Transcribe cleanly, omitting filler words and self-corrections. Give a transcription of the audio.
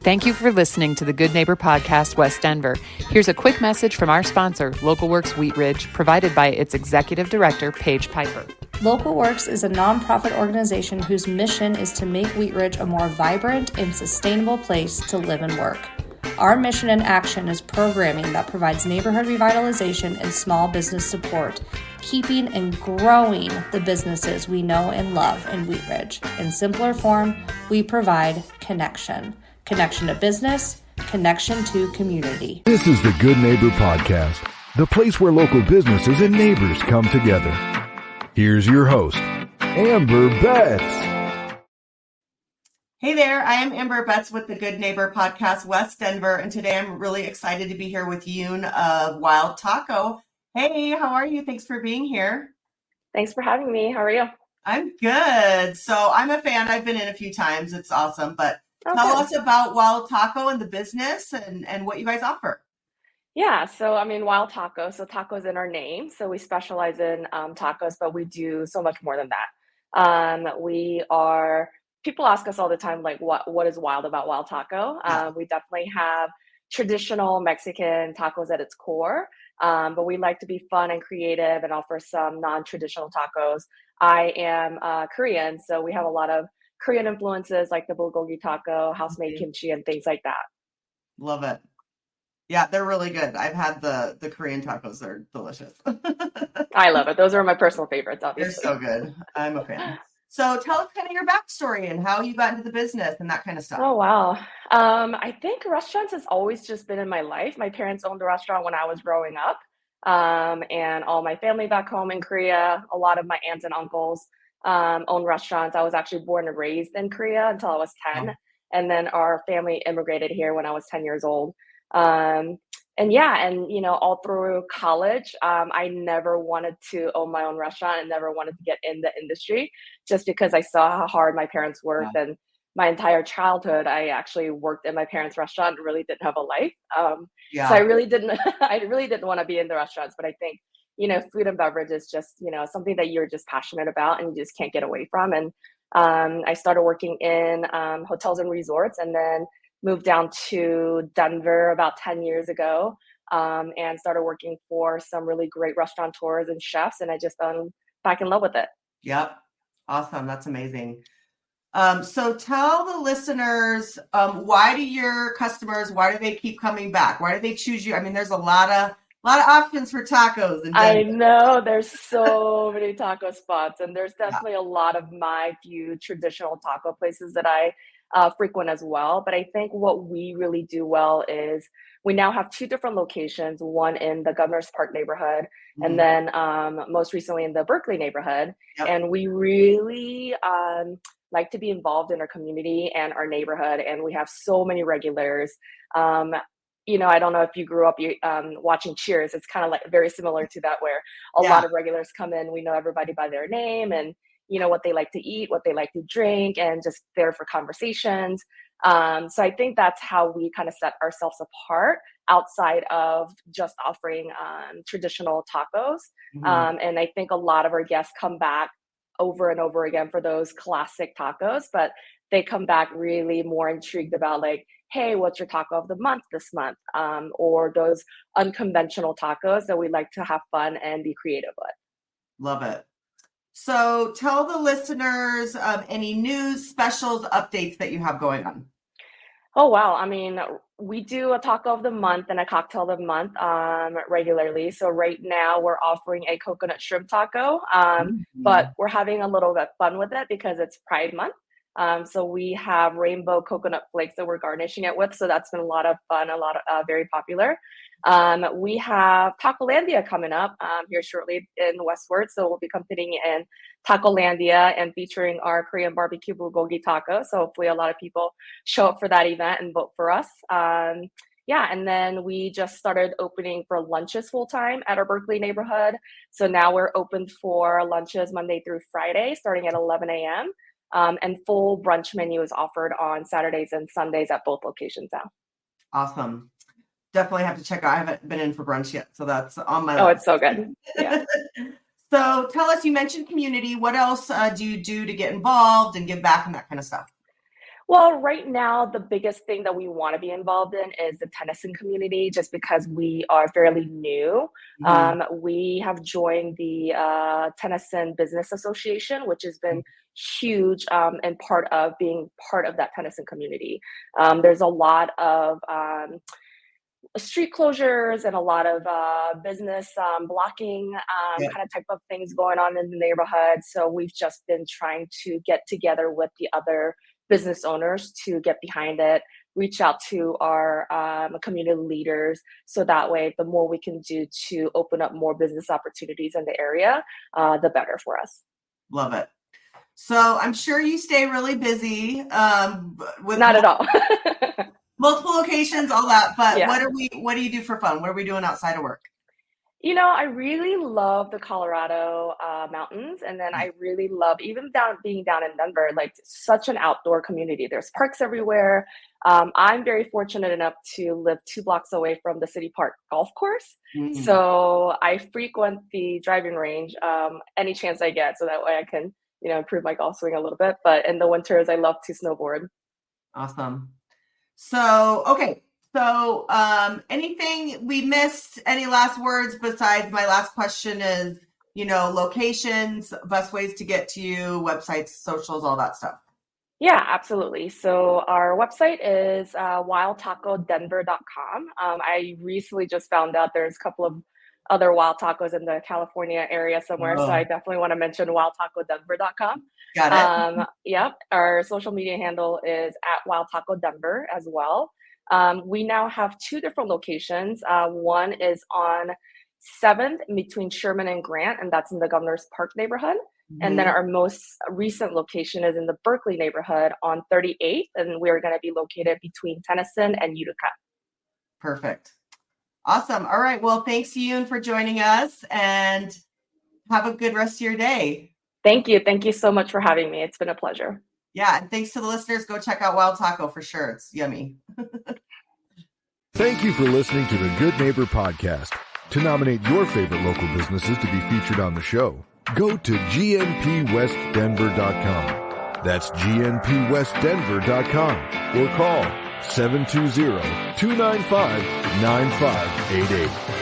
Thank you for listening to the Good Neighbor Podcast, West Denver. Here's a quick message from our sponsor, Local Works Wheat Ridge, provided by its Executive Director, Paige Piper. Local Works is a nonprofit organization whose mission is to make Wheat Ridge a more vibrant and sustainable place to live and work. Our mission and action is programming that provides neighborhood revitalization and small business support, keeping and growing the businesses we know and love in Wheat Ridge. In simpler form, we provide connection. Connection to business, connection to community. This is the Good Neighbor Podcast, the place where local businesses and neighbors come together. Here's your host, Amber Betts. Hey there, I am Amber Betts with the Good Neighbor Podcast, West Denver, and today I'm really excited to be here with Yoon of Wild Taco. Hey, how are you? Thanks for being here. Thanks for having me. How are you? I'm good. So I'm a fan. I've been in a few times. It's awesome, but tell us about Wild Taco and the business and what you guys offer. Yeah, so Wild Taco. So taco's in our name. So we specialize in tacos, but we do so much more than that. People ask us all the time, like, what is wild about Wild Taco? We definitely have traditional Mexican tacos at its core, but we like to be fun and creative and offer some non-traditional tacos. I am Korean, so we have a lot of Korean influences like the bulgogi taco, house-made kimchi, and things like that. Love it. Yeah, they're really good. I've had the Korean tacos. They're delicious. I love it. Those are my personal favorites, obviously. They're so good. I'm a fan. So tell us kind of your backstory and how you got into the business and that kind of stuff. Oh, wow. I think restaurants has always just been in my life. My parents owned a restaurant when I was growing up. And all my family back home in Korea, a lot of my aunts and uncles own restaurants. I was actually born and raised in Korea until I was 10. Oh. And then our family immigrated here when I was 10 years old. All through college, I never wanted to own my own restaurant and never wanted to get in the industry just because I saw how hard my parents worked. And my entire childhood, I actually worked in my parents' restaurant and really didn't have a life. So I really didn't want to be in the restaurants, but I think, food and beverage is just, something that you're just passionate about and you just can't get away from. And I started working in hotels and resorts and then moved down to Denver about 10 years ago and started working for some really great restaurateurs and chefs. And I just fell back in love with it. Yep. Awesome. That's amazing. So tell the listeners, why do they keep coming back? Why do they choose you? I mean, there's a lot of options for tacos. I know there's so many taco spots, and there's definitely a lot of my few traditional taco places that I frequent as well. But I think what we really do well is we now have two different locations, one in the Governor's Park neighborhood, and then most recently in the Berkeley neighborhood. Yep. And we really like to be involved in our community and our neighborhood. And we have so many regulars. I don't know if you grew up watching Cheers. It's kind of like very similar to that, where a lot of regulars come in. We know everybody by their name and, what they like to eat, what they like to drink, and just there for conversations. So I think that's how we kind of set ourselves apart outside of just offering traditional tacos. And I think a lot of our guests come back over and over again for those classic tacos, but they come back really more intrigued about like, hey, what's your taco of the month this month? Or those unconventional tacos that we like to have fun and be creative with. Love it. So tell the listeners any news, specials, updates that you have going on. Oh, wow. We do a taco of the month and a cocktail of the month regularly. So right now we're offering a coconut shrimp taco, but we're having a little bit fun with it because it's Pride Month. So we have rainbow coconut flakes that we're garnishing it with. So that's been a lot of fun, very popular. We have Tacolandia coming up here shortly in Westward. So we'll be competing in Tacolandia and featuring our Korean BBQ bulgogi taco. So hopefully a lot of people show up for that event and vote for us. And then we just started opening for lunches full time at our Berkeley neighborhood. So now we're open for lunches Monday through Friday, starting at 11 a.m. And full brunch menu is offered on Saturdays and Sundays at both locations now. Awesome. Definitely have to check out. I haven't been in for brunch yet, so that's on my list. Oh, it's so good. Yeah. So tell us, you mentioned community. What else do you do to get involved and give back and that kind of stuff? Well, right now, the biggest thing that we want to be involved in is the Tennyson community, just because we are fairly new. Mhm. We have joined the Tennyson Business Association, which has been huge and part of being part of that Tennyson community. There's a lot of street closures and a lot of business blocking Yeah. kind of type of things going on in the neighborhood. So we've just been trying to get together with the other business owners to get behind it, reach out to our community leaders. So that way, the more we can do to open up more business opportunities in the area, the better for us. Love it. So I'm sure you stay really busy with Not at all. multiple locations, all that. But Yeah. what do you do for fun? What are we doing outside of work? I really love the Colorado mountains, and then I really love even being down in Denver. Like, such an outdoor community. There's parks everywhere. I'm very fortunate enough to live 2 blocks away from the City Park golf course, so I frequent the driving range any chance I get, so that way I can improve my golf swing a little bit. But in the winters, I love to snowboard. Awesome. So, okay. So, anything we missed? Any last words besides my last question is, locations, best ways to get to you, websites, socials, all that stuff. Yeah, absolutely. So our website is wildtacodenver.com. I recently just found out there's a couple of other Wild Tacos in the California area somewhere, so I definitely want to mention wildtacodenver.com. Got it. Yep. Our social media handle is at Wild Taco Denver as well. We now have 2 different locations. One is on 7th between Sherman and Grant, and that's in the Governor's Park neighborhood. And then our most recent location is in the Berkeley neighborhood on 38th, and we're going to be located between Tennyson and Utica. Perfect. Awesome. All right. Well, thanks, Yoon, for joining us, and have a good rest of your day. Thank you. Thank you so much for having me. It's been a pleasure. Yeah. And thanks to the listeners. Go check out Wild Taco for sure. It's yummy. Thank you for listening to the Good Neighbor Podcast. To nominate your favorite local businesses to be featured on the show, go to gnpwestdenver.com. That's gnpwestdenver.com or call 720-295-9588.